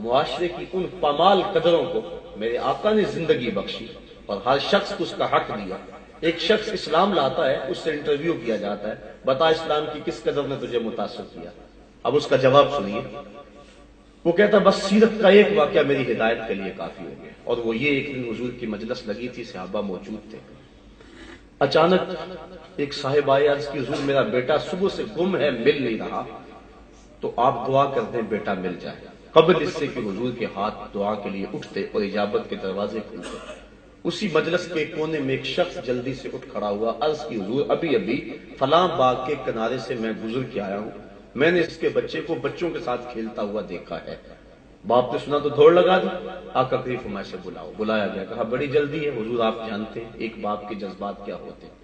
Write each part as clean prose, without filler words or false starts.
معاشرے کی ان پامال قدروں کو میرے آقا نے زندگی بخشی اور ہر شخص کو اس کا حق دیا۔ ایک شخص اسلام لاتا ہے، اس سے انٹرویو کیا جاتا ہے، بتا اسلام کی کس قدر نے تجھے متاثر کیا؟ اب اس کا جواب سنیے، وہ کہتا بس سیرت کا ایک واقعہ میری ہدایت کے لیے کافی ہو گیا، اور وہ یہ ایک دن حضور کی مجلس لگی تھی، صحابہ موجود تھے، اچانک ایک صاحب آئے، عرض کی حضور میرا بیٹا صبح سے گم ہے، مل نہیں رہا، تو آپ دعا کر دیں بیٹا مل جائے۔ قبل اس سے کہ حضور کے ہاتھ دعا کے لیے اٹھتے اور اجابت کے دروازے کھلتے، اسی مجلس کے کونے میں ایک شخص جلدی سے اٹھ کھڑا ہوا، عرض کی حضور ابھی ابھی فلاں باغ کے کنارے سے میں گزر کے آیا ہوں، میں نے اس کے بچے کو بچوں کے ساتھ کھیلتا ہوا دیکھا ہے۔ باپ نے سنا تو دوڑ لگا دی، آقا کریم فرمائے سے بلاؤ۔ بلایا گیا، کہا بڑی جلدی ہے حضور، آپ جانتے ہیں ایک باپ کے جذبات کیا ہوتے ہیں،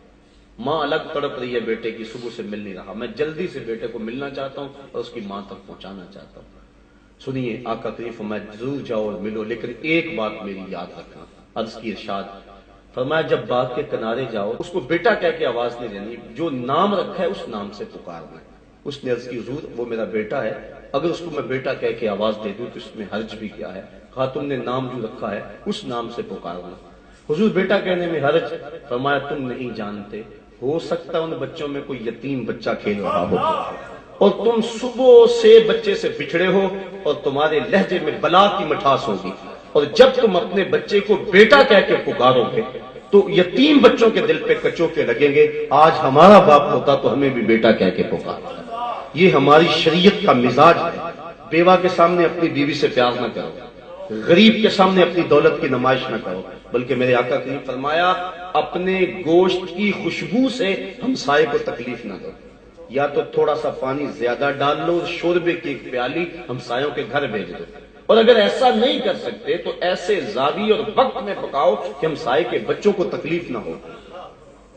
ماں الگ تڑپ رہی ہے بیٹے کی، صبح سے مل نہیں رہا، میں جلدی سے بیٹے کو ملنا چاہتا ہوں اور اس کی ماں تک پہنچانا چاہتا ہوں۔ سنیے، آقا کریم فرمائے ضرور جاؤ اور ملو، لیکن ایک بات میری یاد رکھنا۔ عرض کی ارشاد فرمایا جب باغ کے کنارے جاؤ اس کو بیٹا کہہ کے آواز نہیں دینی، جو نام رکھا ہے اس نام سے پکارنا۔ اس نے عرض کی حضور وہ میرا بیٹا ہے، اگر اس کو میں بیٹا کہہ کے آواز دے دوں تو اس میں حرج بھی کیا ہے؟ کہا تم نے نام جو رکھا ہے اس نام سے پکارنا۔ حضور بیٹا کہنے میں حرج؟ فرمایا تم نہیں جانتے، ہو سکتا ان بچوں میں کوئی یتیم بچہ کھیل رہا ہو اور تم صبح سے بچے سے بچھڑے ہو اور تمہارے لہجے میں بلا کی مٹھاس ہوگی، اور جب تم اپنے بچے کو بیٹا کہہ کے پکارو گے تو یتیم بچوں کے دل پہ کچوکے لگیں گے، آج ہمارا باپ ہوتا تو ہمیں بھی بیٹا کہہ کے پکارتا۔ یہ ہماری شریعت کا مزاج ہے۔ بیوہ کے سامنے اپنی بیوی سے پیار نہ کرو، غریب کے سامنے اپنی دولت کی نمائش نہ کرو، بلکہ میرے آقا نے فرمایا اپنے گوشت کی خوشبو سے ہمسائے کو تکلیف نہ دو، یا تو تھوڑا سا پانی زیادہ ڈال لو، شوربے کی ایک پیالی ہمسایوں کے گھر بھیج دو، اور اگر ایسا نہیں کر سکتے تو ایسے زاویے اور وقت میں پکاؤ کہ ہمسائے کے بچوں کو تکلیف نہ ہو۔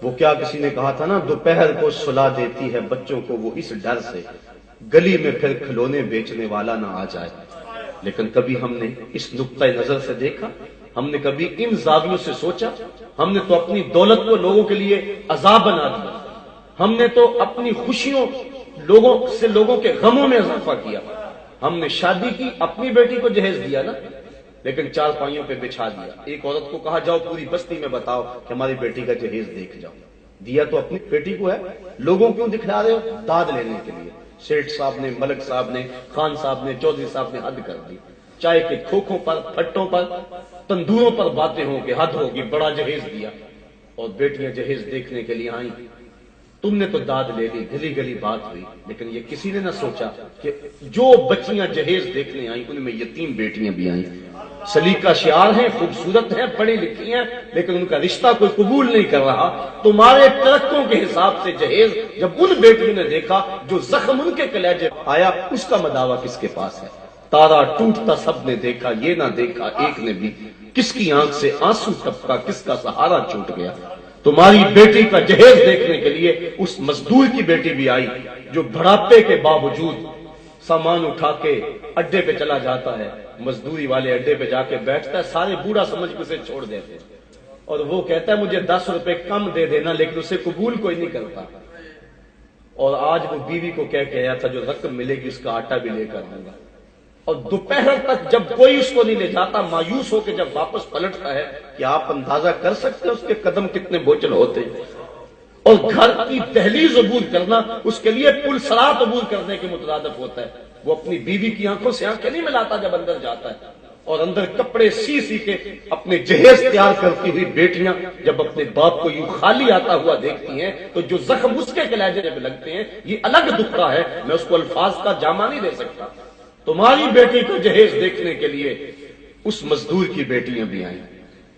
وہ کیا کسی نے کہا تھا نا، دوپہر کو سلا دیتی ہے بچوں کو وہ اس ڈر سے گلی میں پھر کھلونے بیچنے والا نہ آ جائے۔ لیکن کبھی ہم نے اس نقطۂ نظر سے دیکھا، ہم نے کبھی ان زاویوں سے سوچا؟ ہم نے تو اپنی دولت کو لوگوں کے لیے عذاب بنا دیا، ہم نے تو اپنی خوشیوں لوگوں کے غموں میں اضافہ کیا۔ ہم نے شادی کی، اپنی بیٹی کو جہیز دیا نا، لیکن چار پائیوں پہ بچھا دیا۔ ایک عورت کو کہا جاؤ پوری بستی میں بتاؤ کہ ہماری بیٹی کا جہیز دیکھ جاؤ، دیا تو اپنی بیٹی کو ہے، لوگوں کیوں دکھلا رہے ہو؟ داد لینے کے لیے۔ سیٹھ صاحب نے، ملک صاحب نے، خان صاحب نے، چودھری صاحب نے حد کر دی، چائے کے کھوکھوں پر، پھٹوں پر، تندوروں پر باتیں ہوں کہ حد ہوگی، بڑا جہیز دیا، اور بیٹیاں جہیز دیکھنے کے لیے آئیں۔ تم نے تو داد لے لی، گلی گلی بات ہوئی، لیکن یہ کسی نے نہ سوچا کہ جو بچیاں جہیز دیکھنے آئیں ان میں یتیم بیٹیاں بھی آئیں، سلیقہ شعار ہیں، خوبصورت ہیں، پڑھی لکھی ہیں، لیکن ان کا رشتہ کوئی قبول نہیں کر رہا۔ تمہارے ترکوں کے حساب سے جہیز جب ان بیٹیوں نے دیکھا جو زخم ان کے کلیجے آیا، اس کا مداوع کس کے پاس ہے؟ تارا ٹوٹتا سب نے دیکھا، یہ نہ دیکھا ایک نے بھی، کس کی آنکھ سے آنسو ٹپکا، کس کا سہارا چھوٹ گیا۔ تمہاری بیٹی کا جہیز دیکھنے کے لیے اس مزدور کی بیٹی بھی آئی جو بڑھاپے کے باوجود سامان اٹھا کے اڈے پہ چلا جاتا ہے، مزدوری والے اڈے پہ جا کے بیٹھتا ہے، سارے بوڑھا سمجھ کے اسے چھوڑ دیتے ہیں، اور وہ کہتا ہے مجھے 10 روپے کم دے دینا، لیکن اسے قبول کوئی نہیں کرتا۔ اور آج وہ بیوی کو کہہ کے آیا تھا جو رقم ملے گی اس کا آٹا بھی لے کر آؤں گا، اور دوپہر تک جب کوئی اس کو نہیں لے جاتا، مایوس ہو کے جب واپس پلٹتا ہے کہ آپ اندازہ کر سکتے ہیں اس کے قدم کتنے بوجھل ہوتے ہیں، اور گھر کی دہلیز عبور کرنا اس کے لیے پل صراط عبور کرنے کے مترادف ہوتا ہے۔ وہ اپنی بیوی کی آنکھوں سے آنکھیں نہیں ملاتا جب اندر جاتا ہے، اور اندر کپڑے سی کے اپنے جہیز تیار کرتی ہوئی بیٹیاں جب اپنے باپ کو یوں خالی آتا ہوا دیکھتی ہیں تو جو زخم اس کے کلیجے میں لگتے ہیں یہ الگ دکھڑا ہے، میں اس کو الفاظ کا جامع نہیں دے سکتا۔ تمہاری بیٹی کو جہیز دیکھنے کے لیے اس مزدور کی بیٹیاں بھی آئیں،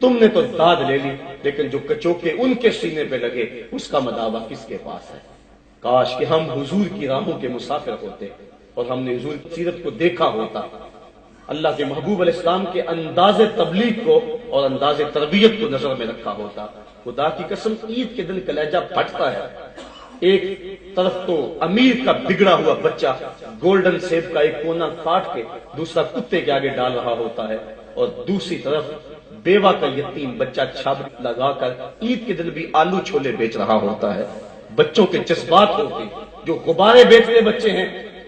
تم نے تو داد لے لی، لیکن جو کچوکے ان کے سینے پہ لگے اس کا مداوع کس کے پاس ہے؟ کاش کہ ہم حضور کی راہوں کے مسافر ہوتے اور ہم نے حضور کی سیرت کو دیکھا ہوتا، اللہ کے محبوب علیہ السلام کے انداز تبلیغ کو اور انداز تربیت کو نظر میں رکھا ہوتا۔ خدا کی قسم عید کے دن کلیجہ پھٹتا ہے، ایک طرف تو امیر کا بگڑا ہوا بچہ گولڈن سیب کا ایک کونا کاٹ کے دوسرا کتے کے آگے ڈال رہا ہوتا ہے، اور دوسری طرف بیوہ کا یتیم بچہ چھابڑی لگا کر عید کے دن بھی آلو چھولے بیچ رہا ہوتا ہے۔ بچوں کے جذبات ہوتے جو غبارے بیچنے بچے ہیں،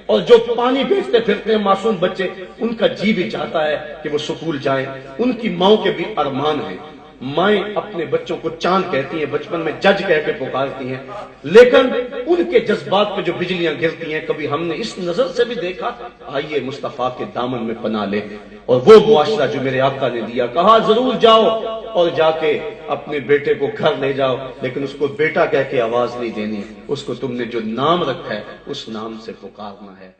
اور جو پانی بیچتے پھرتے ہیں معصوم بچے، ان کا جی بھی چاہتا ہے کہ وہ سکول جائیں، ان کی ماؤں کے بھی ارمان ہیں۔ مائیں اپنے بچوں کو چاند کہتی ہیں، بچپن میں جج کہہ کے پکارتی ہیں، لیکن ان کے جذبات پہ جو بجلیاں گرتی ہیں کبھی ہم نے اس نظر سے بھی دیکھا؟ آئیے مصطفیٰ کے دامن میں پناہ لیں اور وہ معاشرہ جو میرے آقا نے دیا، کہا ضرور جاؤ اور جا کے اپنے بیٹے کو گھر لے جاؤ، لیکن اس کو بیٹا کہہ کے آواز نہیں دینی، اس کو تم نے جو نام رکھا ہے اس نام سے پکارنا ہے۔